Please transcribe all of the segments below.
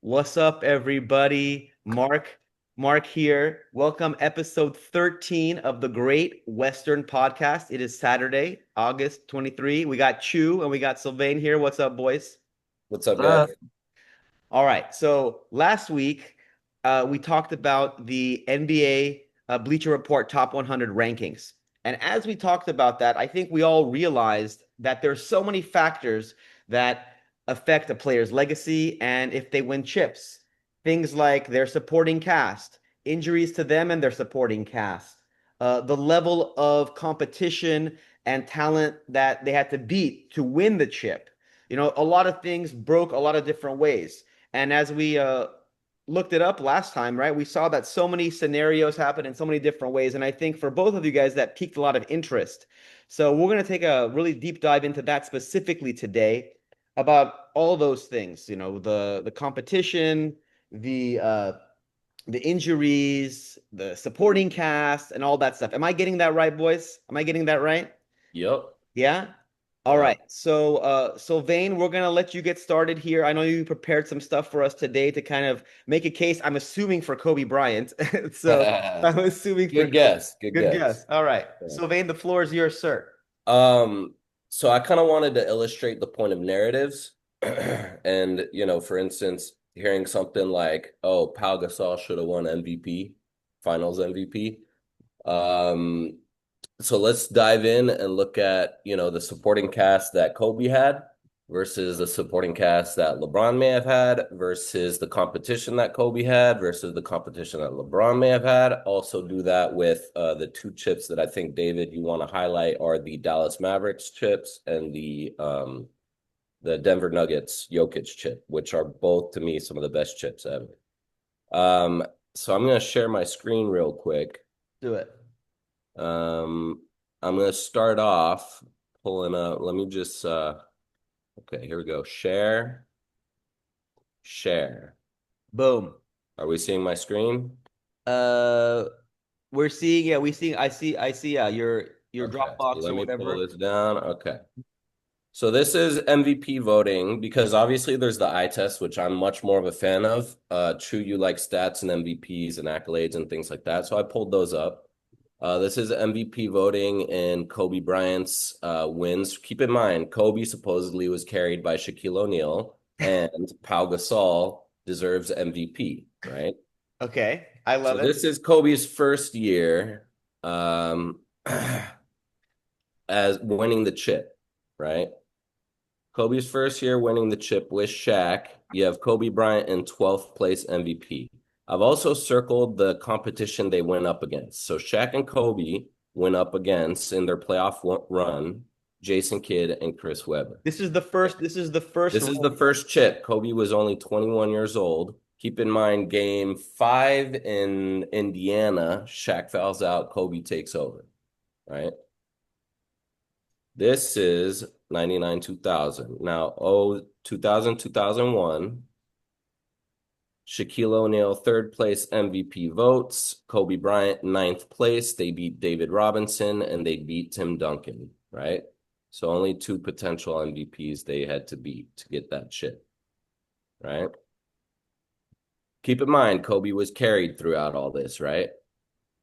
What's up, everybody? Marc here. Welcome, episode 13 of the Great Western Podcast. It is Saturday, August 23. We got Chu and we got Sylvain here. What's up, boys? What's up, Uh, guys? All right. So last week, we talked about the NBA Bleacher Report Top 100 rankings. And as we talked about that, I think we all realized that there's so many factors that affect a player's legacy and if they win chips. Things like their supporting cast, injuries to them and their supporting cast, the level of competition and talent that they had to beat to win the chip. A lot of things broke a lot of different ways. And as we looked it up last time, right, we saw that so many scenarios happen in so many different ways. And I think for both of you guys, that piqued a lot of interest. So we're going to take a really deep dive into that specifically today about all those things, the competition, the uh, the injuries, the supporting cast, and all that stuff. Am I getting that right, boys? Am I getting that right? Yep. Yeah. All Yeah. right. So, Sylvain, we're gonna let you get started here. I know you prepared some stuff for us today to kind of make a case. I'm assuming for Kobe Bryant. So I'm assuming for Good guess. Good good guess. guess. All right. Yeah. Sylvain, the floor is yours, sir. Um, so I kind of wanted to illustrate the point of narratives. And, for instance, hearing something like, oh, Pau Gasol should have won MVP, Finals MVP. Um, so let's dive in and look at, the supporting cast that Kobe had versus the supporting cast that LeBron may have had versus the competition that Kobe had versus the competition that LeBron may have had. Also do that with the two chips that I think, David, you want to highlight are the Dallas Mavericks chips and the Denver Nuggets Jokic chip, which are both to me some of the best chips ever. So I'm going to share my screen real quick. Do it. Um, I'm going to start off pulling up. Let me just, okay, here we go. Share, share. Boom. Are we seeing my screen? Uh, we're seeing, yeah, we see, I see, your Okay, so Dropbox let or me pull whatever. this down. Okay. So this is MVP voting because obviously there's the eye test, which I'm much more of a fan of. True, you like stats and MVPs and accolades and things like that. So I pulled those up. This is MVP voting and Kobe Bryant's wins. Keep in mind, Kobe supposedly was carried by Shaquille O'Neal, and Pau Gasol deserves MVP, right? Okay, I love So it. this is Kobe's first year um, as winning the chip, right? Kobe's first year winning the chip with Shaq. You have Kobe Bryant in 12th place MVP. I've also circled the competition they went up against. So Shaq and Kobe went up against in their playoff run, Jason Kidd and Chris Webber. This is the first This is the first chip. Kobe was only 21 years old. Keep in mind, game five in Indiana, Shaq fouls out, Kobe takes over, right? This is 99 2000. Now, 2000 2001, Shaquille O'Neal, third place MVP votes. Kobe Bryant, ninth place. They beat David Robinson and they beat Tim Duncan, right? So only two potential MVPs they had to beat to get that chip, right? Keep in mind, Kobe was carried throughout all this, right?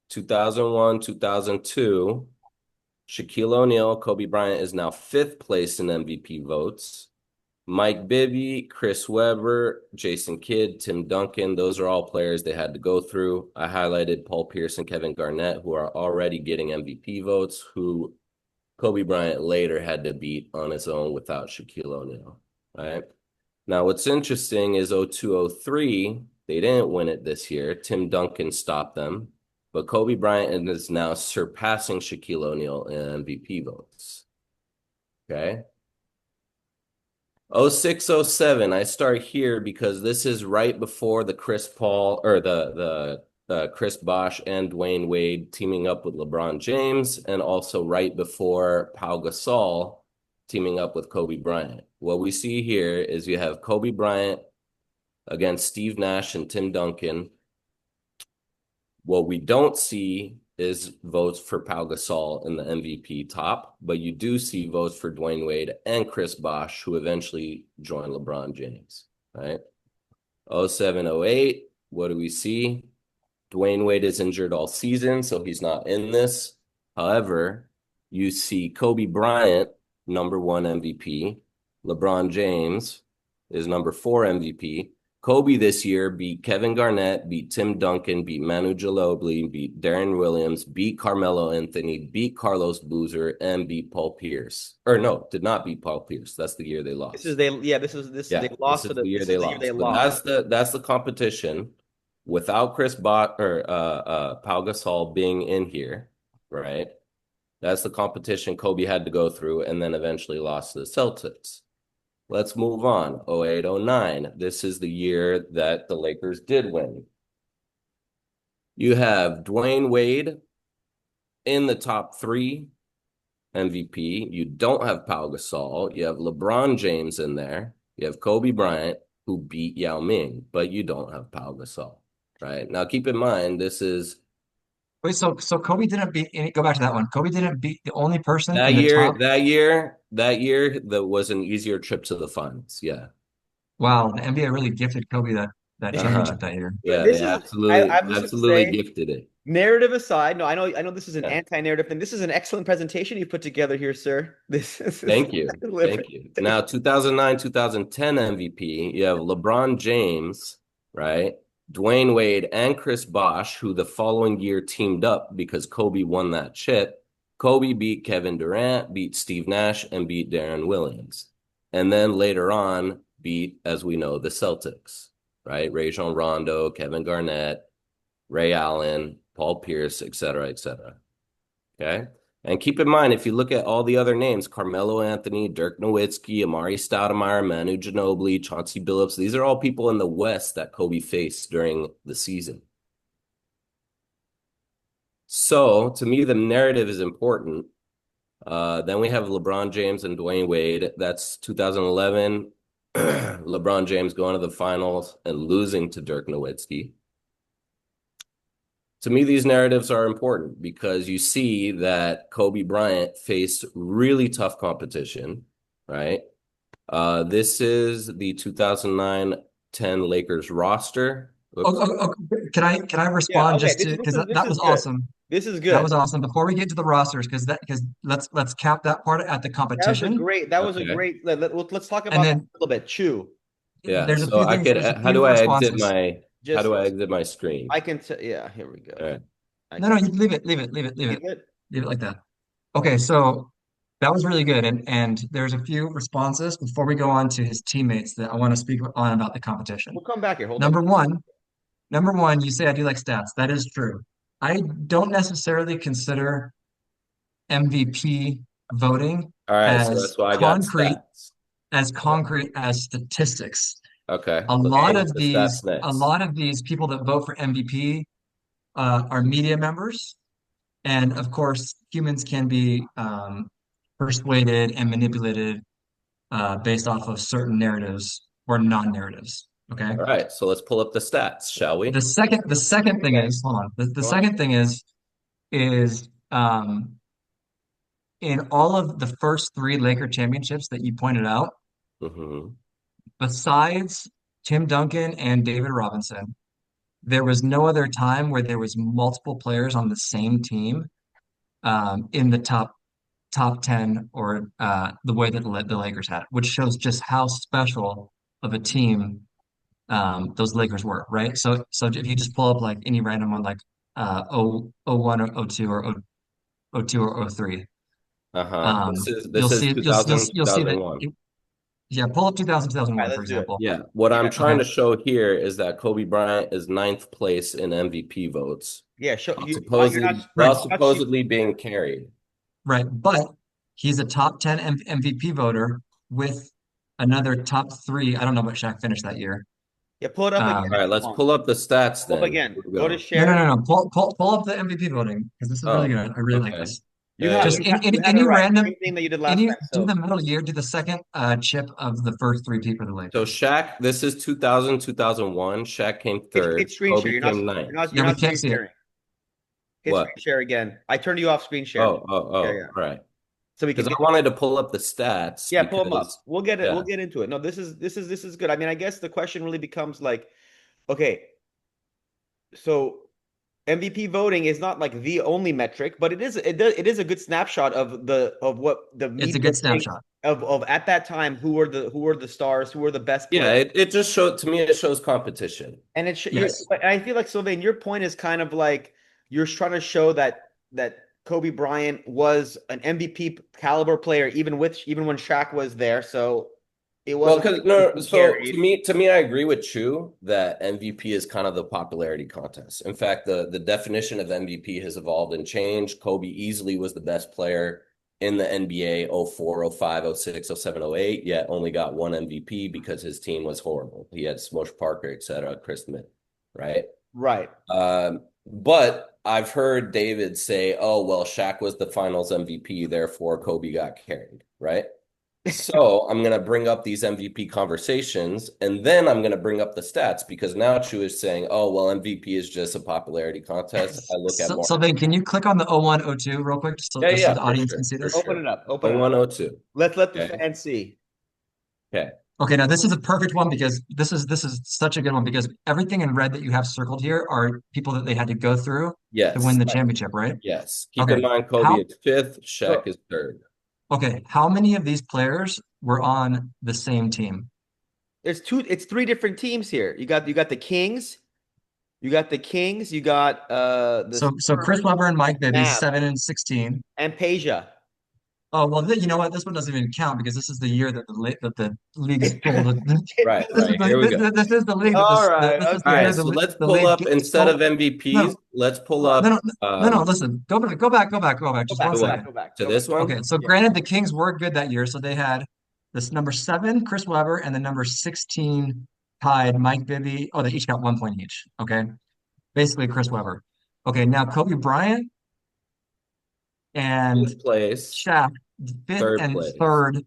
2001, 2002, Shaquille O'Neal, Kobe Bryant is now fifth place in MVP votes. Mike Bibby, Chris Webber, Jason Kidd, Tim Duncan, those are all players they had to go through. I highlighted Paul Pierce and Kevin Garnett, who are already getting MVP votes, who Kobe Bryant later had to beat on his own without Shaquille O'Neal. Right. Now, what's interesting is 0203, they didn't win it this year. Tim Duncan stopped them, but Kobe Bryant is now surpassing Shaquille O'Neal in MVP votes. Okay. 0607, I start here because this is right before the Chris Paul or the Chris Bosh and Dwyane Wade teaming up with LeBron James, and also right before Pau Gasol teaming up with Kobe Bryant. What we see here is you have Kobe Bryant against Steve Nash and Tim Duncan. What we don't see is votes for Pau Gasol in the MVP top, but you do see votes for Dwyane Wade and Chris Bosh, who eventually joined LeBron James, right? 07, 08, what do we see? Dwyane Wade is injured all season, so he's not in this. However, you see Kobe Bryant, #1 MVP. LeBron James is #4 MVP. Kobe this year beat Kevin Garnett, beat Tim Duncan, beat Manu Ginobili, beat Darren Williams, beat Carmelo Anthony, beat Carlos Boozer, and beat Paul Pierce. Or no, did not beat Paul Pierce. That's the year they This is lost. they yeah, this is Yeah, they this lost to is the the year this they is the year they lost. But lost. that's the competition without Chris Bot or Pau Gasol being in here, right? That's the competition Kobe had to go through and then eventually lost to the Celtics. Let's move on. 08, 09. This is the year that the Lakers did win. You have Dwyane Wade in the top 3 MVP. You don't have Pau Gasol. You have LeBron James in there. You have Kobe Bryant, who beat Yao Ming, but you don't have Pau Gasol, right? Now, keep in mind, this is Wait, so Kobe didn't beat any, go back to that one. Kobe didn't beat the only person that in the year, top. that was an easier trip to the finals. Yeah. Wow, the NBA really gifted Kobe that Uh-huh. championship that year. Yeah, they This is I'm just gonna absolutely say, gifted it. narrative aside, no, I know this is an Yeah. anti-narrative thing. This is an excellent presentation you put together here, sir. This is Thank you. excellent Thank you. Now, 2009, 2010 MVP, you have LeBron James, right? Dwyane Wade and Chris Bosh, who the following year teamed up because Kobe won that chip. Kobe beat Kevin Durant, beat Steve Nash, and beat Darren Williams. And then later on, beat, as we know, the Celtics, right? Rajon Rondo, Kevin Garnett, Ray Allen, Paul Pierce, et cetera, et cetera. Okay. And keep in mind, if you look at all the other names, Carmelo Anthony, Dirk Nowitzki, Amari Stoudemire, Manu Ginobili, Chauncey Billups, these are all people in the West that Kobe faced during the season. So to me, the narrative is important. Then we have LeBron James and Dwyane Wade. That's 2011. LeBron James going to the finals and losing to Dirk Nowitzki. To me, these narratives are important because you see that Kobe Bryant faced really tough competition, right? This is the 2009-10 Lakers roster. Can I Yeah, respond okay. just to because This that is was good. awesome. This is That good. was awesome. Before we get to the rosters, because let's cap that part at the competition, That was a Okay. great let's talk and about that then a little bit. Chew. Yeah. there's a So few I things. could, There's a how few do I exit responses. my, how Just do I exit my screen? I can yeah, here we go. All right. I No, can you leave it, leave it, leave it, leave it, leave it. leave it like that. Okay, so that was really good, and there's a few responses before we go on to his teammates that I want to speak on about the competition. We'll come back here. Hold on. Number one, Number one, you say I do like stats. That is true. I don't necessarily consider MVP voting All right. So as that's why I got concrete stats. as concrete as statistics. Okay. A Let's lot pull up of the stats a next. lot of these people that vote for MVP are media members, and of course, humans can be persuaded and manipulated based off of certain narratives or non-narratives. Okay. All right. So let's pull up the stats, shall we? The second thing Okay. is, hold on. The Go on. second thing is in all of the first three Laker championships that you pointed out, Mm-hmm. besides Tim Duncan and David Robinson, there was no other time where there was multiple players on the same team in the top 10 or the way that the Lakers had it, which shows just how special of a team those Lakers were, right? So if you just pull up like any random one like 01 or 02 or 02 or 03, Uh-huh. This is you'll this is see you'll see that 2001. yeah, pull up 2000 All right, 2001 for let's do it. example. Yeah. What Yeah. I'm trying Okay. to show here is that Kobe Bryant is ninth place in MVP votes, Yeah, show while you supposedly Right. while supposedly being carried. Right. But he's a top 10 MVP voter with another top three. I don't know what Shaq finished that year. yeah, pull it up again All if right, you let's want. pull up the stats Pull up then. again. Here we Go to go. No, no, share. no, no. Pull up the MVP voting because this is really Oh, good. I really like okay. this. Yeah. Just You have it any right. random Same thing that you did last any time. do So the middle year, do the second chip of the first three people of the So Lakers. Shaq, this is 2000, 2001. Shaq came hit third. screen share. Kobe came ninth. Yeah, You're we not can't screen see it. sharing. Hit What? screen share again. I turned you off screen share. Oh, oh, Yeah, oh. yeah. All right. so we can Because get. I wanted to pull up the stats Yeah, pull them up. because We'll get it. We'll yeah. get into it. No, this is good. I mean, I guess the question really becomes like, okay, so MVP voting is not like the only metric, but it is a good snapshot of what the It's a media good thinks snapshot. of at that time who were the stars, who were the best Yeah, players. it just showed to me it shows competition. And Yes. but I feel like Sylvain, your point is kind of like you're trying to show that Kobe Bryant was an MVP caliber player even when Shaq was there. So it Well, wasn't because like no, he so carried. to me, I agree with Chu that MVP is kind of the popularity contest. In fact, the definition of MVP has evolved and changed. Kobe easily was the best player in the NBA 04, 05, 06, 07, 08, yet only got one MVP because his team was horrible. He had Smosh Parker, et cetera, Chris Mitt, right? Right. But I've heard David say, oh, well, Shaq was the finals MVP, therefore Kobe got carried, right? So I'm going to bring up these MVP conversations, and then I'm going to bring up the stats because now Chu is saying, oh, well, MVP is just a popularity contest. I look at So, more. Sylvain, can you click on the 0102 real quick, Yeah, just so yeah, the for audience can sure, see for this? Open sure. it up. Open Oh, it up. 102. Let the Okay. fans see. Okay. Okay, now this is a perfect one because this is such a good one because everything in red that you have circled here are people that they had to go through to win Yes. the Right. championship, right? Yes. Keep Okay. in mind, Kobe How is fifth, Shaq So is third. okay, how many of these players were on the same team? it's three different teams here. You got the Kings, you got the So Chris Spurs, Webber and Mike Bibby, Mavs, 7 and 16. and Peja. Oh, well, you know what? This one doesn't even count because this is the year that the league is pulled. Right, It This is right. Here we go. this is the league that All right. this is All the Okay. year right, so let's the pull league up gets instead of pulled. MVPs, No, let's pull no, up no. Listen, go back. Go Just back. one Go back. second. Go back. to Go back. this one. Okay, so Yeah. granted, the Kings were good that year, so they had this number 7, Chris Webber, and the number 16 tied Mike Bibby. Oh, they each got 1 point each. Okay, basically Chris Webber. Okay, now Kobe Bryant and Fifth place, Shaq, fifth third and place. third Yeah.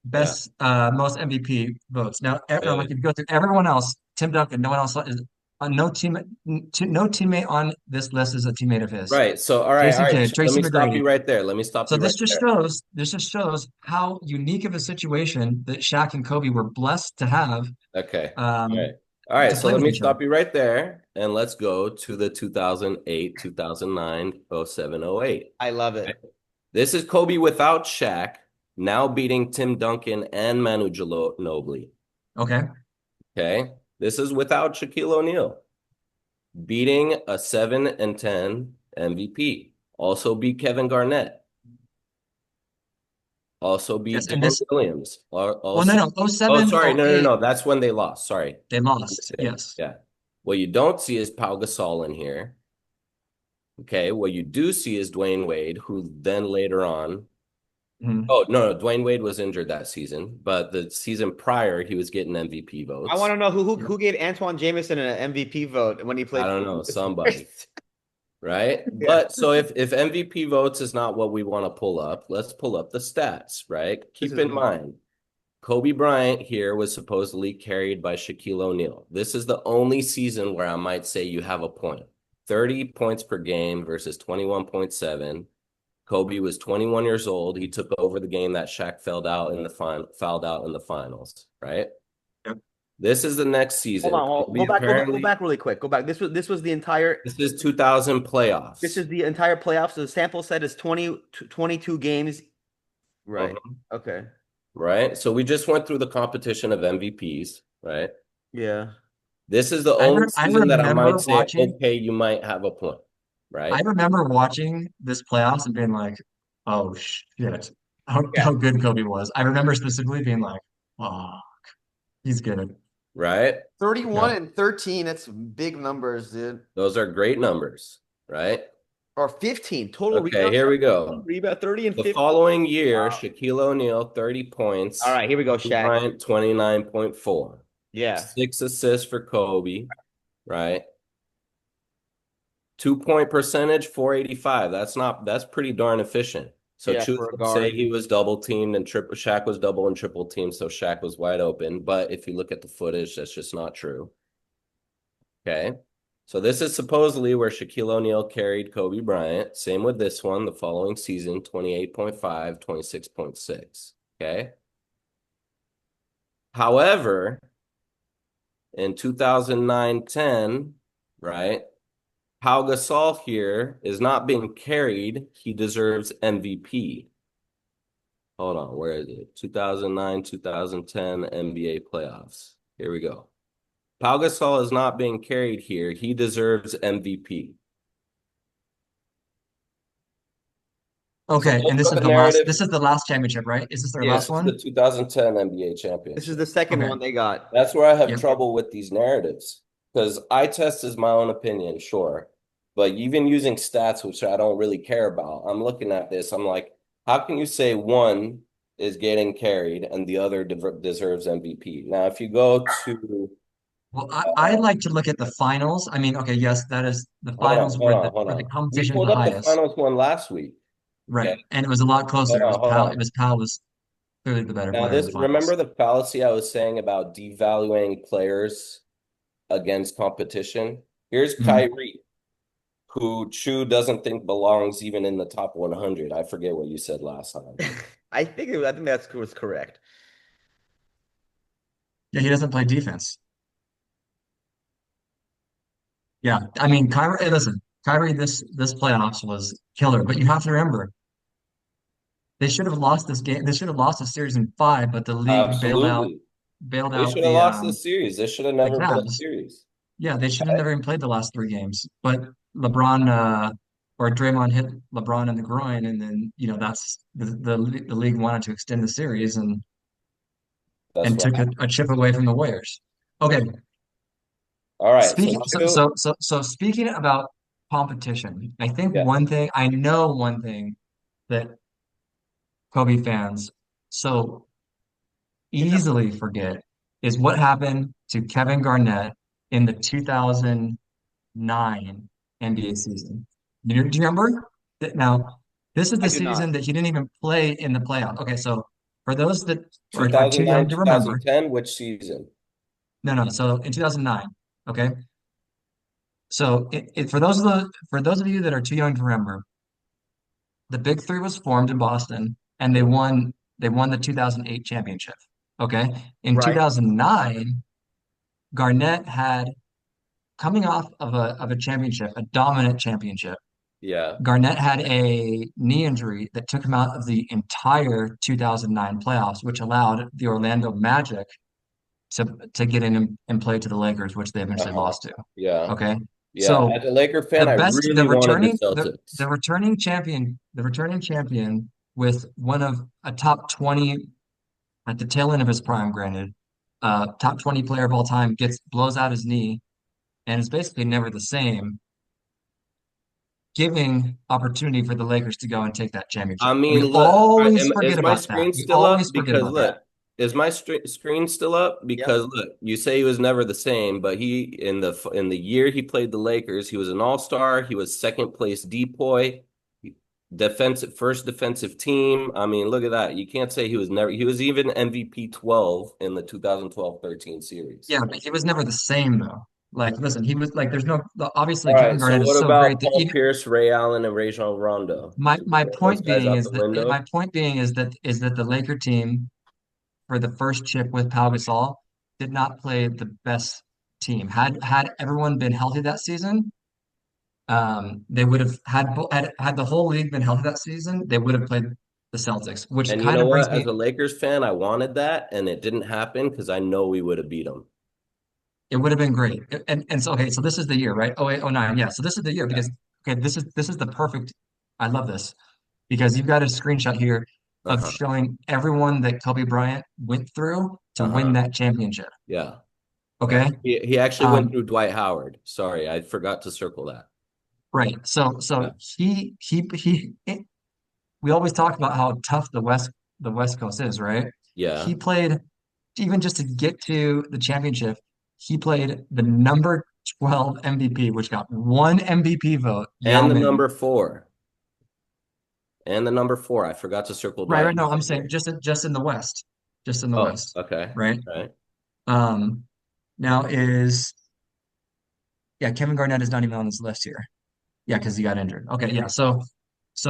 best most MVP votes. Now, no, like Good. if you go through everyone else, Tim Duncan, no one else is no team, no teammate on this list is a teammate of his. Right. So, all Jason right. Kidd, Let Tracy me stop McGrady. you right there. Let me stop So you right there. this just shows how unique of a situation that Shaq and Kobe were blessed to have Okay. All um, right. All right. to So play let with me each other. stop you right there and let's go to the 2008, 2009, 07, 08. I love Okay. it. This is Kobe without Shaq, now beating Tim Duncan and Manu Ginobili. Okay. Okay. This is without Shaquille O'Neal, beating a 7 and 10 MVP. Also beat Kevin Garnett. Also Yes, beat and Deron this. Williams. Well, no, Also, no, oh oh, 07, sorry, oh no, no, 08, no. That's when they lost. Sorry, they lost. mistake. Yes. Yeah. What you don't see is Pau Gasol in here. Okay. What you do see is Dwyane Wade, who then later on. Mhm. Oh no, no, Dwyane Wade was injured that season, but the season prior he was getting MVP I want votes. to know who who Yep. who gave Antoine Jameson an MVP vote when he I played don't for know, the somebody. Spurs. Right? Yeah. But so if MVP votes is not what we want to pull up, let's pull up the stats, right? This Keep is in good. mind, Kobe Bryant here was supposedly carried by Shaquille O'Neal. This is the only season where I might say you have a point. 30 points per game versus 21.7. Kobe was 21 years old. He took over the game that Shaq fouled out in the finals, right? Yep. This is the next Hold season. on. Kobe Go apparently back really quick. Go back. This was the entire. this is 2000 This playoffs. is the entire playoffs. So the sample set is 22 games. Right. Mhm. Okay. Right? So we just went through the competition of MVPs, right? Yeah. This is the only I season that I remember might say, watching. okay, you might have a point, I right? remember watching this playoffs and being like, "Oh shit, Yeah. how good Kobe was." I remember specifically being like, "Oh, he's good." Right? 31 Yeah. and 13. That's big numbers, dude. Those are great numbers, right? Or 15 total Okay, rebounds. here we go. Rebound 30 and The 50. following year, Wow. Shaquille O'Neal, 30 All points. right, here we go, Kobe Shaq. Bryant, 29.4. Yeah. 6 assists for Kobe, right? 2 point percentage, 485. That's pretty darn efficient. So Yeah, Choose for a would say guard. he was double teamed and triple Shaq was double and triple teamed, so Shaq was wide open. But if you look at the footage, that's just not true. Okay. So this is supposedly where Shaquille O'Neal carried Kobe Bryant. Same with this one, the following season, 28.5, 26.6. Okay. However, in 2009-10, right? Pau Gasol here is not being carried. He deserves MVP. Hold on, where is it? 2009, 2010 NBA playoffs. Here we go. Pau Gasol is not being carried here. He deserves MVP. So Okay, and those this are is the the last. narrative. This is the last championship, right? Is this their Yes, last this is the one? 2010 NBA This is championship. the second Okay. one they got. That's where I have Yep. trouble with these narratives because eye test is my own opinion, sure. But even using stats, which I don't really care about, I'm looking at this. I'm like, how can you say one is getting carried and the other deserves MVP? Now, if you go to, Well, I like to look at the finals. I mean, okay, yes, that is the hold on, finals hold where on, hold the on. We competition is the pulled up the highest. finals one last week. Right. Okay, And it was a lot closer. hold on, hold It on. was Powell was clearly the better Now, player in the this, remember finals. the fallacy I was saying about devaluing players against competition? Here's Mhm. Kyrie, who Chu doesn't think belongs even in the top 100. I forget what you said last time. I think that was correct. Yeah, he doesn't play defense. Yeah. I mean, Kyrie, hey, listen, Kyrie this playoffs was killer, but you have to remember they should have lost this game. They should have lost the series in five, but the league Absolutely. bailed They out should have lost this series. They should have the never been a Cavs. series. Yeah, they should have never even played the last three games. But LeBron or Draymond hit LeBron in the groin, and then that's the league wanted to extend the series That's and what took a chip away from the Warriors. Okay, All right. So speaking Chu, so speaking about competition, I think yeah. I know one thing that Kobe fans so You know, easily forget is what happened to Kevin Garnett in the 2009 NBA season. Do you remember that? Now, this is I the do season not. that he didn't even play in the playoff. Okay, so for those that are too 2009, young to remember, 2010, which season? no, no. So in 2009, okay. So for those of you that are too young to remember, the Big Three was formed in Boston, and they won the 2008 championship. Okay, in Right. 2009, Garnett had coming off of a championship, a dominant championship. Yeah. Garnett had a knee injury that took him out of the entire 2009 playoffs, which allowed the Orlando Magic to get in and play to the Lakers, which they eventually Uh-huh. lost to. Yeah. Okay. Yeah. So As a Laker the fan, I best really wanted the Celtics. the returning champion with one of a top 20 at the tail end of his prime, granted, top 20 player of all time blows out his knee and is basically never the same, giving opportunity for the Lakers to go and take that I championship. We mean, look, always is forget my about that. screen We still always up? forget Because about that. look, is my screen still up? Yep. Because look, you say he was never the same, but he in the year he played the Lakers, he was an all-star. He was second place depoy, defensive first defensive team. I mean, look at that. You can't say he was never. He was even MVP 12 in the 2012-13 series. Yeah, but he was never the same though. Like, listen, he was like, there's no obviously All Kevin right, so Garnett is what so great about that Paul Pierce, Ray Allen, and Rajon Rondo? my Do we my throw those point guys being out is the that window? the Laker team for the first chip with Pau Gasol did not play the best team. Had everyone been healthy that season, they would have had the whole league been healthy that season, they would have played the Celtics, which And you kind know of brings what? me. As a Lakers fan, I wanted that, and it didn't happen because I know we would have beat them. It would have been great. And so okay, so this is the year, right? Oh 08, oh 09. Yeah. So this is the year Yeah. because okay, this is the perfect. I love this because you've got a screenshot here of Uh-huh. showing everyone that Kobe Bryant went through to win Uh-huh. that championship. Yeah. Yeah. Okay. He actually went Um, through Dwight Howard. Sorry, I forgot to circle that. right. Yeah. So we always talk about how tough the West Coast is, right? Yeah. He played even just to get to the championship, he played the number 12 MVP, which got one MVP vote, Yao And the Ming. number four. And the number four. I forgot to circle Right, Dwight right. No, I'm Howard saying here. just in the West, just in the Oh, West, okay. right? Right. Um, now is Yeah, Kevin Garnett is not even on this list here. Yeah, because he got injured. Okay, yeah. So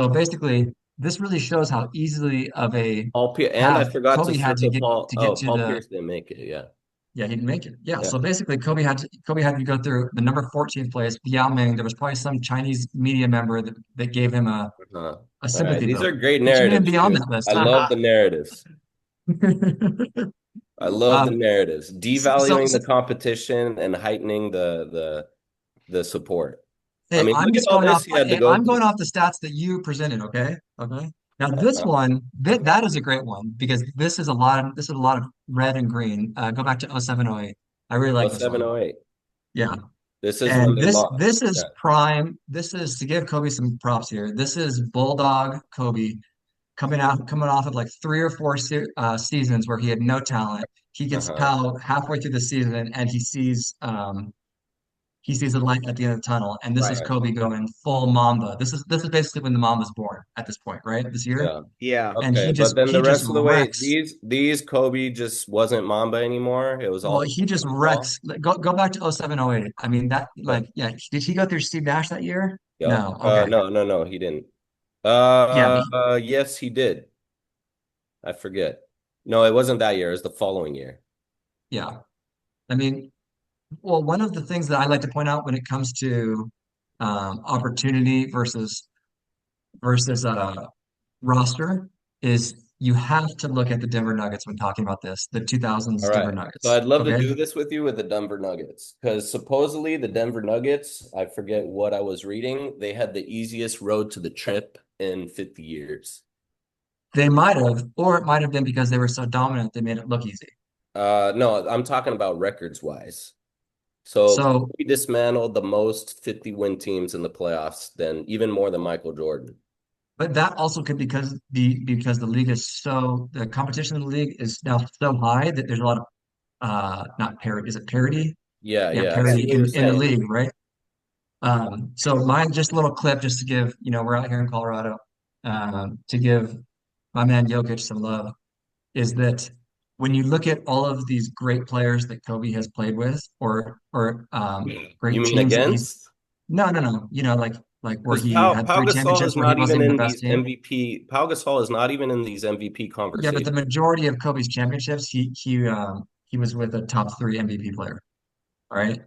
basically, this really shows how easily of a And I path forgot to Kobe had circle Paul. to get Oh, to Paul the. Pierce didn't make it. Yeah. Yeah, he didn't make it. Yeah, Yeah. so basically, Kobe had to go through the number 14th place, Yao Ming. There was probably some Chinese media member that gave him Uh-huh. a All right. sympathy These are vote. great He shouldn't even narratives, be on dude. that list. I love the narratives. I love the Um, narratives. so, Devaluing so the competition and heightening the support. I hey, mean, look at all this he had to go I'm going through. off the stats that you presented, okay? Okay. Now this one, that is a great one because this is a lot of red and green. Go back to 0708. I really Oh like this seven one. oh eight. Yeah. This is when And they lost. this is Yeah. prime. This is to give Kobe some props here. This is Bulldog Kobe coming off of like three or four seasons where he had no talent. He gets Uh-huh. Pal halfway through the season and he sees a light at the end of the tunnel, and this is Right. Kobe going full Mamba. This is basically when the Mamba's born at this point, right? This year, Yeah. Yeah. and Okay. But then he the just rest of the way, wrecks. these Kobe just wasn't Mamba anymore. It was Well, all he just ball. wrecks. Go back to 0708. I mean that Okay. like yeah. Did he go through Steve Nash that year? Yep. No. Okay. No, he didn't. Yeah. Yes, he did. I forget. No, it wasn't that year. It was the following year. Yeah. I mean, well, one of the things that I like to point out when it comes to opportunity versus roster is you have to look at the Denver Nuggets when talking about this, the All 2000s Denver right. So Nuggets. I'd love to Okay. do this with you with the Denver Nuggets because supposedly the Denver Nuggets, I forget what I was reading, they had the easiest road to the trip in 50 years. They might have, or it might have been because they were so dominant they made it look easy. No, I'm talking about records wise. So So, we dismantled the most 50-win teams in the playoffs, then even more than Michael Jordan. but that also could because the league is so the competition in the league is now so high that there's a lot of not parity. Is it parity? Yeah, Yeah, yeah, I see parity what you're in the saying. league, right? So mine just a little clip just to give, we're out here in Colorado, to give my man Jokic some love, is that when you look at all of these great players that Kobe has played with or You great mean teams that he's against? no, like where Because he had Pau three Gasol championships is where he not wasn't even even the in best these team. MVP. Pau Gasol is not even in these MVP Yeah, but the conversations. majority of Kobe's championships, he was with a top three MVP player, all right?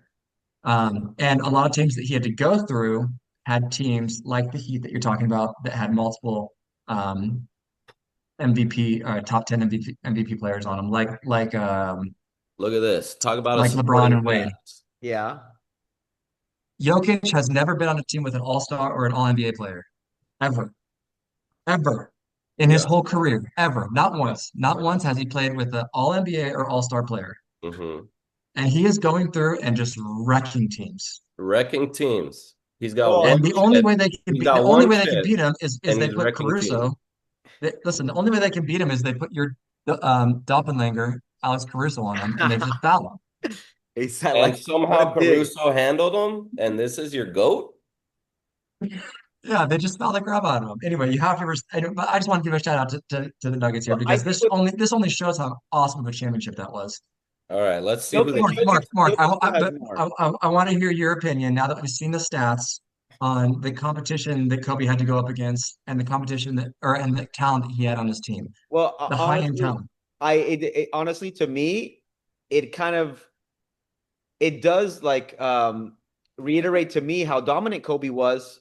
And a lot of teams that he had to go through had teams like the Heat that you're talking about that had multiple MVP top 10 MVP players on them, Look at this. Talk about a like LeBron supporting and Wade. cast. Yeah. Jokic has never been on a team with an All-Star or an All-NBA player, ever, ever in his Yeah, whole career, ever. Not yeah, once. Not yeah. once has he played with an All-NBA or All-Star player. Hmm. And he is going through and just wrecking teams. Wrecking teams. He's got Well, one And chip. He's the got only one way they can chip, beat him is and they he's put wrecking teams. Caruso. Listen, the only way they can beat him is they put your Doppelganger, Alex Caruso on him, and they just foul he said And like what a somehow dig. Caruso handled him, and this is your GOAT? him. Yeah, they just foul the crap out of him. Anyway, you have to. But I just want to give a shout out to the Nuggets here Well, I because think with this only shows how awesome of a championship that was. All right, let's see who Jokic, they Mark, chose. Mark. Jokic still has more. I want to hear your opinion now that we've seen the stats on the competition that Kobe had to go up against and the competition and the talent that he had on his team, Well, the high end honestly, talent. honestly to me, it kind of it does like reiterate to me how dominant Kobe was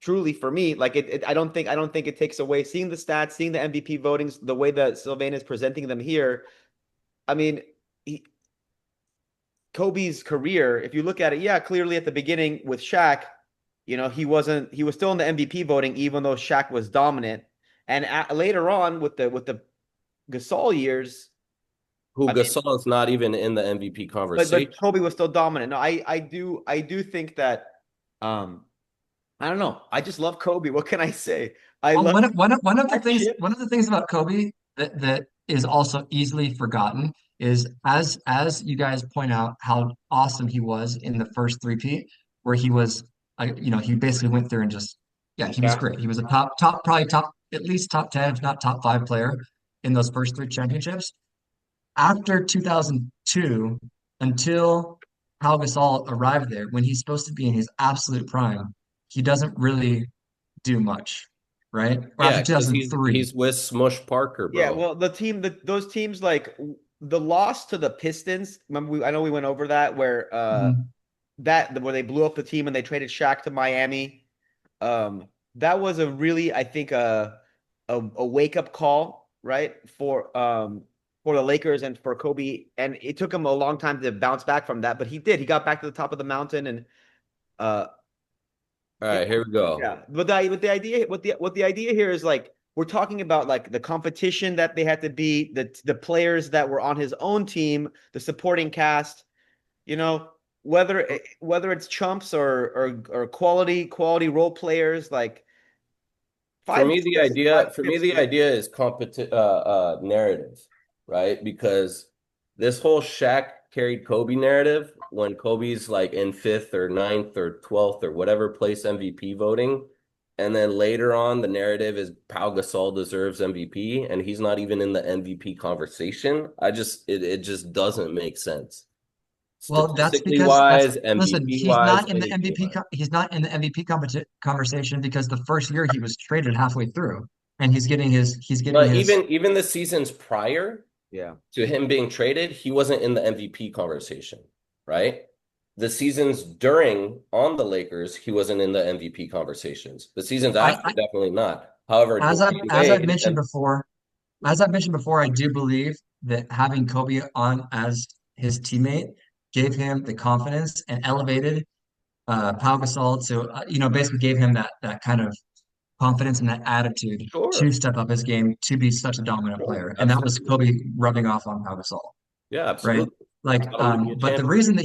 truly for me. Like I don't think it takes away seeing the stats, seeing the MVP votings, the way that Sylvain is presenting them here. I mean, he, Kobe's career, if you look at it, yeah, clearly at the beginning with Shaq, he was still in the MVP voting, even though Shaq was dominant. And later on with the Gasol years, Who I mean, Gasol is not even in the MVP but conversation. Kobe was still dominant. No, I do think that I don't know. I just love Kobe. What can I say? I Well, love that one chips. of the things about Kobe that is also easily forgotten is as you guys point out how awesome he was in the first three-peat, where he was, he basically went through and just, yeah, he was Yeah. great. He was a probably top, at least top 10, if not top five player in those first three championships. After 2002, until Pau Gasol arrived there when he's supposed to be in his absolute prime. He doesn't really do much, right? Or Yeah, after because 2003. he's with Smush Parker, Yeah, bro. well, those teams like the loss to the Pistons. Remember, I know we went over that Mhm. where they blew up the team and they traded Shaq to Miami. That was a really, I think, a wake up call, right, for the Lakers and for Kobe. And it took him a long time to bounce back from that, but he did. He got back to the top of the mountain, and uh, All right, here we go. yeah. But the idea here is like we're talking about like the competition that they had to be, the players that were on his own team, the supporting cast. You know, whether it's chumps or quality role players, like For five me, the chips, five idea for me chips, the man. idea is narrative, right? Because this whole Shaq carried Kobe narrative when Kobe's like in fifth or ninth or 12th or whatever place MVP voting, and then later on the narrative is Pau Gasol deserves MVP and he's not even in the MVP conversation. It just doesn't make sense. Well, that's Statistically because that's wise, listen, MVP he's wise, not in the anything MVP wise. he's not in the MVP conversation because the first year he was traded halfway through and he's getting But his even the seasons prior Yeah. to him being traded, he wasn't in the MVP conversation, right? The seasons during on the Lakers, he wasn't in the MVP conversations. The seasons after, I definitely not. However, as I Dwyane as I've Wade, mentioned before, I do believe that having Kobe on as his teammate gave him the confidence and elevated Pau Gasol to basically gave him that kind of confidence and that attitude to sure, step up his game to be such a dominant sure, player. And that was absolutely. Kobe rubbing off on Pau Gasol, Yeah, right? absolutely. Like, Got him to be a but champion. the reason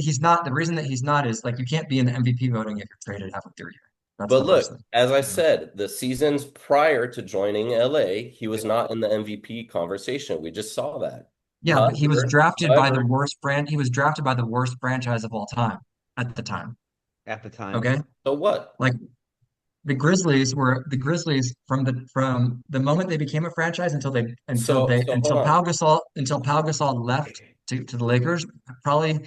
that he's not is like you can't be in the MVP voting if you're traded halfway through here. That's But the first look, thing. as I You know? said, the seasons prior to joining LA, he was Yeah. not in the MVP conversation. We just saw that. Yeah, but he was However, drafted by the however, worst brand. He was drafted by the worst franchise of all time at the time. At the time. Okay, so what? like the Grizzlies from the moment they became a franchise So hold on. until Pau Gasol left to the Lakers. Probably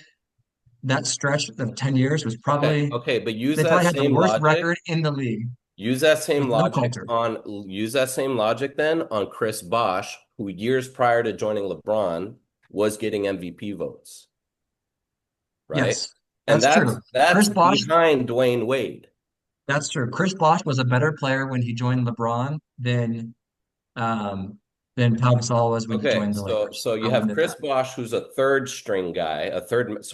that stretch of 10 years was Okay, probably okay, but they probably had the worst record in the league with no culture. use that same logic then on Chris Bosh, who years prior to joining LeBron was getting MVP votes, right? Yes, And that's true. that's Chris Bosh, behind Dwayne Wade. that's true. Chris Bosh was a better player when he joined LeBron um, than Pau Gasol was when he Okay, joined the so Lakers. so you I'll have admit Chris that. Bosh, who's a third string guy, a third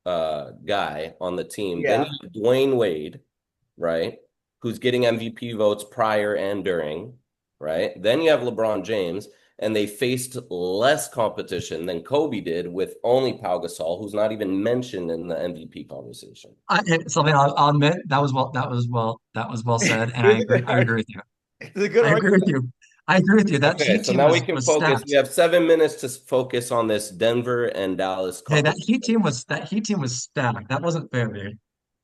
guy on the team. Then you Yeah. have Dwayne Wade, right? Who's getting MVP votes prior and during, right? Then you have LeBron James, and they faced less competition than Kobe did with only Pau Gasol, who's not even mentioned in the MVP conversation. Sylvain, I'll admit that was well said, and It was a good I agree argument. with you. It's a good I agree with argument. you. I agree with you. That Okay, Heat so team now we was can was focus. We stacked. have 7 minutes to focus on this Denver and Dallas Hey, competition. that Heat team was stacked. That wasn't fair, dude.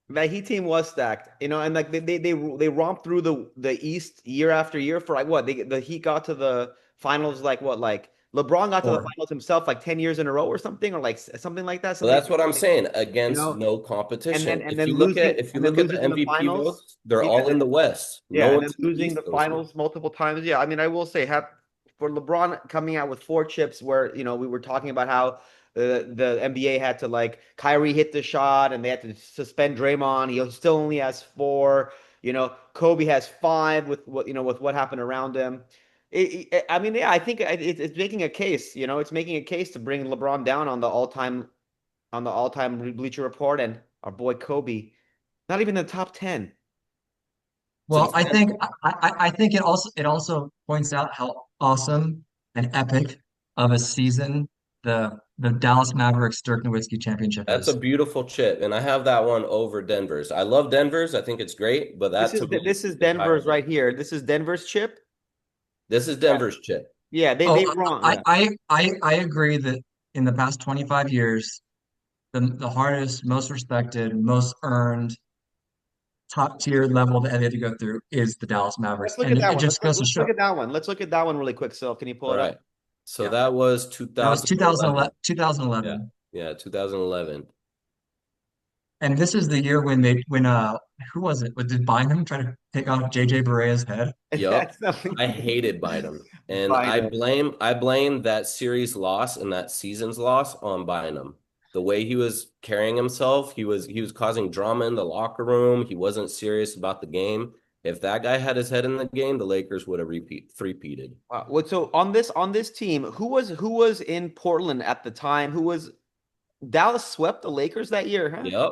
That Heat team was stacked, and like they romped through the East year after year for like what the Heat got to the finals like what like LeBron got to the Or finals himself like 10 years in a row or something or like something like that, So something that's what I'm like, saying you against know, no and then competition. and then losing If you and then look at the loses in the MVP finals. votes, they're Yeah, all in the West. No yeah, and then one's in the losing the East those years. finals multiple times. Yeah, I mean, I will say, for LeBron coming out with four chips, where we were talking about how the NBA had to like Kyrie hit the shot and they had to suspend Draymond. He still only has four. Kobe has five with what happened around him. I mean, yeah, I think it's making a case. It's making a case to bring LeBron down on the all-time Bleacher Report and our boy Kobe, not even in the top 10. To be well, I fair, think I think it also points out how awesome and epic of a season the Dallas Mavericks Dirk Nowitzki championship that's a is. beautiful chip, and I have that one over Denver's. I love Denver's. I think it's great, but This that is to me this is is higher Denver's than right here. This is Denver's chip. this is Yeah, Denver's chip. yeah. They Oh, they wrong. I Yeah, I I agree that in the past 25 years, the hardest, most respected, most earned, top tier level that they had to go through is the Dallas Mavericks, let's look and at it that one. just goes to Let's look show. at that one. Let's look at that one really quick. So, can you pull All it up? right. So Yeah. that was That was 2011. 2011, Yeah. 2011. Yeah, 2011. And this is the year when who was it? Did Bynum try to take off JJ Barea's head? Yup. That's something. I hated Bynum. And Bynum. I blame that series loss and that season's loss on Bynum. The way he was carrying himself, he was causing drama in the locker room. He wasn't serious about the game. If that guy had his head in the game, the Lakers would have three-peated. Wow. What so on this team, who was in Portland at the time? Who was Dallas swept the Lakers that year, huh? Yep.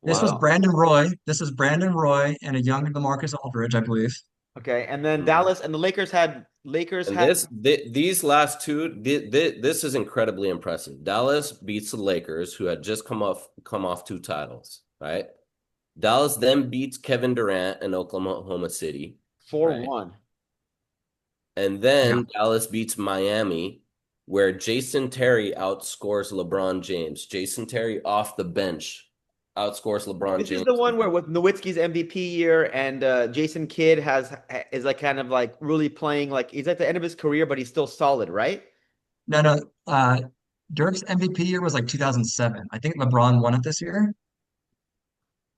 This was Yep. Wow. Brandon Roy. This is Brandon Roy and a young LaMarcus Aldridge, I believe. Okay. And then Mhm. Dallas and the Lakers And had these last two, this is incredibly impressive. Dallas beats the Lakers, who had just come off two titles, right? Dallas then beats Kevin Durant in Oklahoma City, right? 4-1. And Yeah. then Dallas beats Miami, where Jason Terry outscores LeBron James. Jason Terry off the bench outscores LeBron This is James. the one where with Nowitzki's MVP year and Jason Kidd is like kind of like really playing like he's at the end of his career, but he's still solid, right? No, no. Dirk's MVP year was like 2007. I think LeBron won it this year.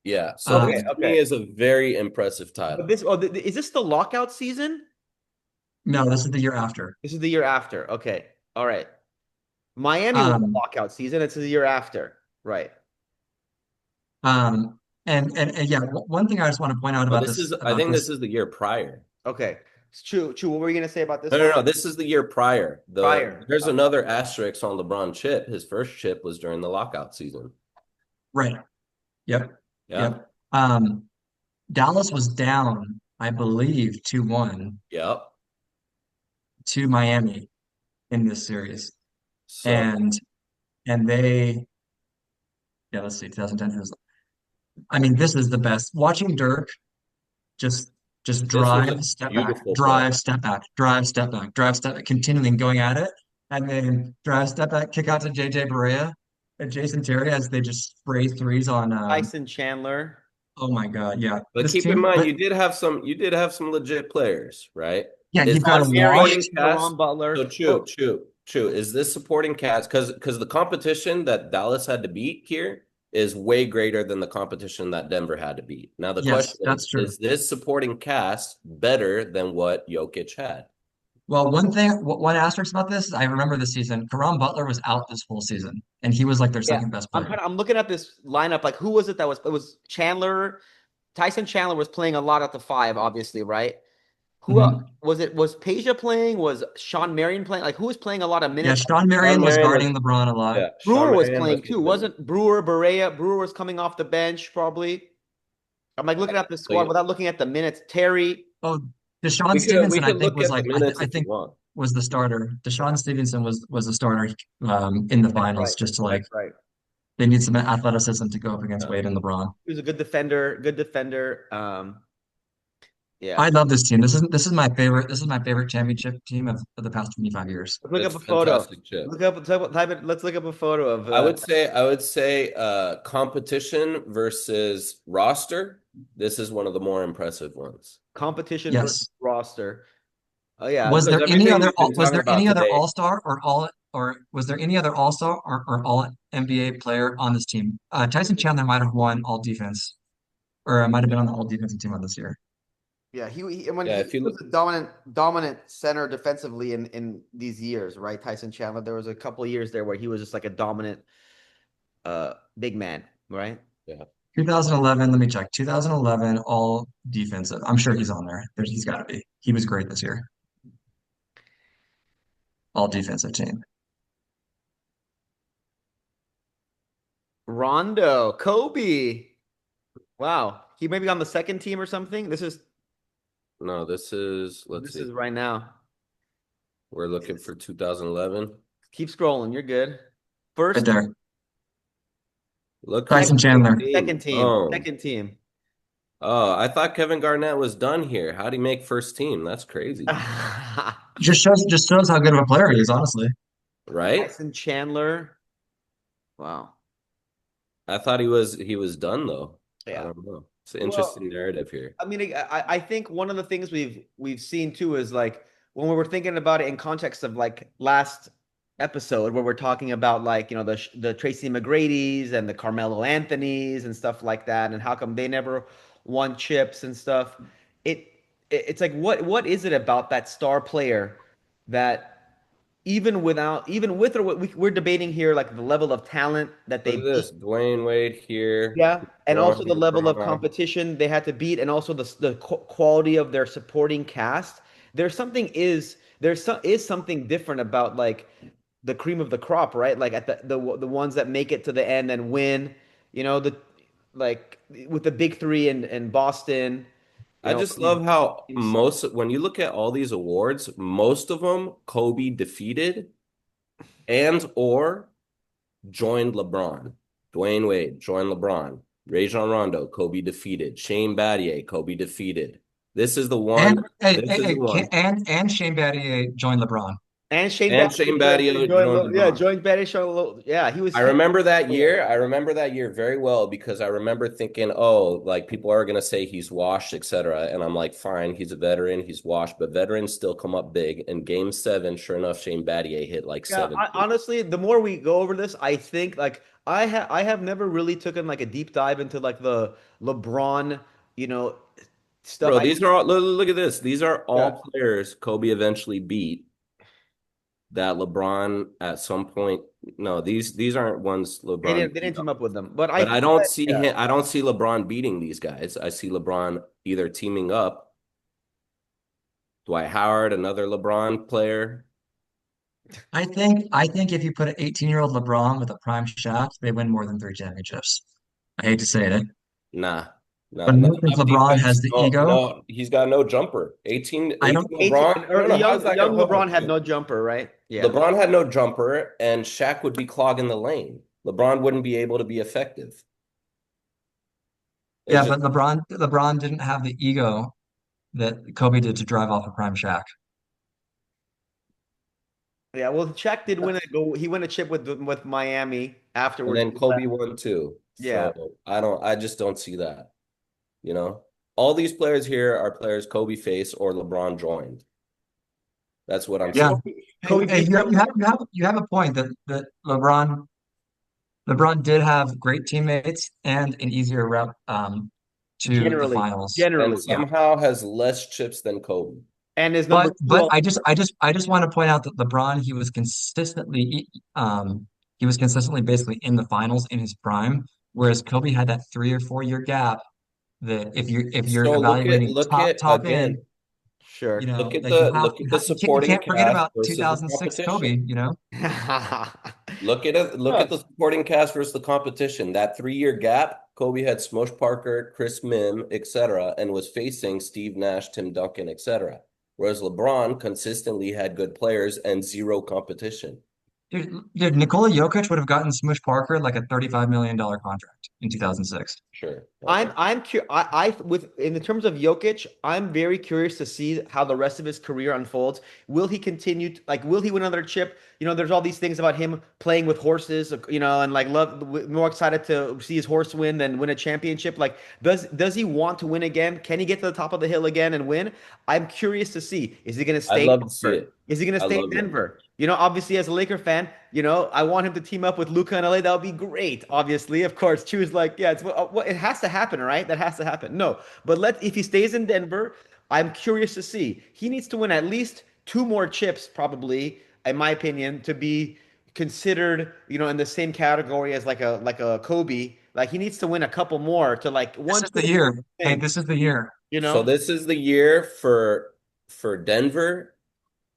Yeah, so Okay, this Um, to me okay. is a very impressive But title. is this the lockout season? no, this is the year after. This is the year after. Okay. All right. Miami was the Um, lockout season. It's the year after. Right. um, and yeah, one thing I just want to point out No, about this this is I about think this this. is the year prior. Okay. It's true. True. What were you gonna say about this No, no, one? no. This is the year prior. Prior. There's another asterisk on LeBron chip. His first chip was during the lockout season. Right. Yep. Yeah. Yep. Dallas was down, I believe, 2-1 Yep. to Miami in this series. So And and they yeah, let's see, 2010 was I mean, this is the best. Watching Dirk just just this was a drive, step back, beautiful play. drive, step back, drive, step back, drive, step back, continually going at it. And then drive, step back, kick out to JJ Barea and Jason Terry as they just spray threes on Tyson Chandler. oh my God, yeah. But This keep in team, mind, but you did have some legit players, right? yeah, Is you've got to this Marion, supporting watch. cast? Caron So Butler. true, true, true. Is this supporting cast? Because the competition that Dallas had to beat here is way greater than the competition that Denver had to beat. Now the Yes, question that's true. is this supporting cast better than what Jokic had? Well, one asterisk about this is I remember this season, Caron Butler was out this whole season, and he was like their Yeah. second best I'm player. I'm looking at this lineup. Like, who was it that was? It was Chandler. Tyson Chandler was playing a lot at the five, obviously, right? Who else Mhm. was it? Was Peja playing? Was Sean Marion playing? Like, who was playing a lot of Yeah, minutes? Sean Sean Marion was Marion was guarding LeBron a lot. yeah, Brewer Sean was Marion was playing too, moving. wasn't Brewer? Barea Brewer was coming off the bench, probably. I'm like looking at the So squad without looking at the minutes. Terry, Oh, Deshaun we Stevenson, I could think look was at the like minutes I if you think want. was the starter. Deshaun Stevenson was the starter in the that's finals, right. just to like That's right. they need some athleticism to go up against Yeah. Wade and LeBron. He was a good defender. Good defender. Yeah. I love this team. This is my favorite. This is my favorite championship team of the past 25 years. Let's look That's up a photo. fantastic chip. Look up type it. Let's look up a photo of I would say competition versus roster. This is one of the more impressive ones. competition versus Yes. roster. Oh yeah. Was Because there any everything other we've been was talking there about any other today, All-Star or was there any other All-Star or all NBA player on this team? Tyson Chandler might have won all defense or might have been on the all defensive team on this year. Yeah, he when yeah, he if you was look, a dominant center defensively in these years, right? Tyson Chandler. There was a couple of years there where he was just like a dominant big man, right? yeah, 2011, let me check. 2011 all defensive. I'm sure he's on there. He's got to be. He was great this year. All defensive team. Rondo, Kobe. Wow. He may be on the second team or something. no, let's This is see. right now. We're looking for 2011. Keep scrolling. You're good. Right First, there. Look who's Tyson on the Chandler. second team. team. Oh, Second team. oh, I thought Kevin Garnett was done here. How'd he make first team? That's crazy, Just shows how good of a player he is, honestly. right? Tyson Chandler. Wow. I thought he was done though. I Yeah. don't know. It's an Well, interesting narrative here. I mean, I think one of the things we've seen too is like when we were thinking about it in context of like last episode where we're talking about like, the Tracy McGrady's and the Carmelo Anthony's and stuff like that, and how come they never won chips and stuff. It it's like what is it about that star player that even with or we're debating here like the level of talent that Look they at beat, this. Dwayne Wade here, yeah, and also drawing the level of LeBron. competition they had to beat, and also the quality of their supporting cast. Is something different about like the cream of the crop, right? Like at the ones that make it to the end and win, the like with the big three in Boston, I just love how teams most, when you look at all these awards, most of them Kobe defeated and or joined LeBron. Dwayne Wade joined LeBron. Rajon Rondo, Kobe defeated. Shane Battier, Kobe defeated. This is the one. And hey, This hey, is the hey, one. and Shane Battier joined LeBron. and Shane And Battier Shane Battier joined LeBron. joined Battier showing a little, yeah, he was I huge. remember that year. I remember that year very well because I remember thinking, oh, like people are gonna say he's washed, etc. And I'm like, fine, he's a veteran, he's washed, but veterans still come up big. In game 7, sure enough, Shane Battier hit like Yeah, seven. honestly, the more we go over this, I think like I have never really taken like a deep dive into like the LeBron, you know, stuff. Bro, these are all look at this. These are Yeah, all players Kobe eventually beat that LeBron at some point. No, these aren't ones they LeBron didn't beat. team up with them, but I But I think don't that, see yeah. him, I don't see LeBron beating these guys. I see LeBron either teaming up, Dwight Howard, another LeBron player. I think if you put an 18-year-old LeBron with a prime Shaq, they win more than 3 championships. I hate to say it, Nah, but I not don't think enough LeBron has defense. the No, ego. no, he's got no jumper. 18, I don't. 18 18 LeBron. or No, no, how's that young gonna hold LeBron on? had no jumper, right? Yeah. LeBron had no jumper, and Shaq would be clogging the lane. LeBron wouldn't be able to be effective. It's Yeah, just, but LeBron didn't have the ego that Kobe did to drive off a prime Shaq. Yeah, well, Shaq did win a go. He won a chip with Miami and afterwards. then Kobe won too. Yeah. So I just don't see that. You know, all these players here are players Kobe faced or LeBron joined. That's what I'm Yeah, saying. hey, Kobe hey, beat you have a point that LeBron did have great teammates and an easier route to the generally, finals. And generally, Yeah. somehow has less chips than Kobe. and his number two But on. I just want to point out that LeBron he was consistently basically in the finals in his prime, whereas Kobe had that 3 or 4 year gap that if you're So evaluating look top at top end, again, you Sure. know, like look at the you supporting can't forget cast about versus the 2006 Kobe, competition. you know? Look at the supporting cast versus the competition. That 3 year gap, Kobe had Smush Parker, Chris Mim, etc., and was facing Steve Nash, Tim Duncan, etc. Whereas LeBron consistently had good players and zero competition. Dude, Nikola Jokic would have gotten Smush Parker like a $35 million contract in 2006. Sure. I'm Okay. I'm cu I with in the terms of Jokic, I'm very curious to see how the rest of his career unfolds. Will he continue like will he win another chip? There's all these things about him playing with horses, and like more excited to see his horse win than win a championship. Like does he want to win again? Can he get to the top of the hill again and win? I'm curious to see. Is he going to I'd stay in love to see Denver? it. Is he going to I stay in love that. Denver? Obviously as a Laker fan, I want him to team up with Luca in LA. That would be great. Obviously, of course, choose like, yeah, it has to happen, right? That has to happen. No, but if he stays in Denver, I'm curious to see. He needs to win at least two more chips, probably, in my opinion, to be considered, in the same category as like a Kobe. Like he needs to win a couple more to like This one, is two, the year. Hey, thing, this is the year. you So know? this is the year for Denver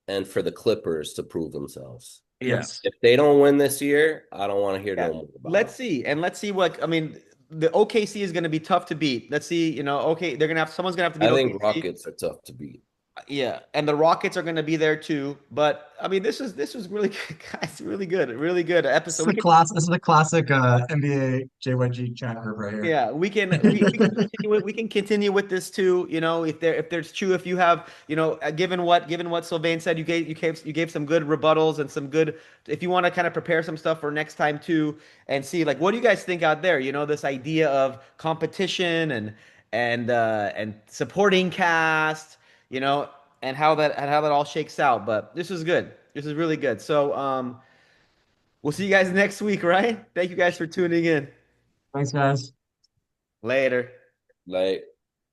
and for the Clippers to prove themselves. Yeah. Yes. If they don't win this year, I don't want to hear Yeah. no more about Let's them. see. And let's see what I mean. The OKC is going to be tough to beat. Let's see, okay, they're going to have someone's going to have to beat I think OKC. Rockets are tough to beat. Yeah, and the Rockets are going to be there too. But I mean, this was really good, guys. Really good episode. This is a classic NBA JYG chat group right here. Yeah, we can continue with this too. If there's two, if you have, given what Sylvain said, you gave some good rebuttals and some good. If you want to kind of prepare some stuff for next time too, and see like what do you guys think out there? This idea of competition and supporting cast, you know, and how that all shakes out. But this is good. This is really good. So We'll see you guys next week, right? Thank you guys for tuning in. Thanks, guys. Later. Like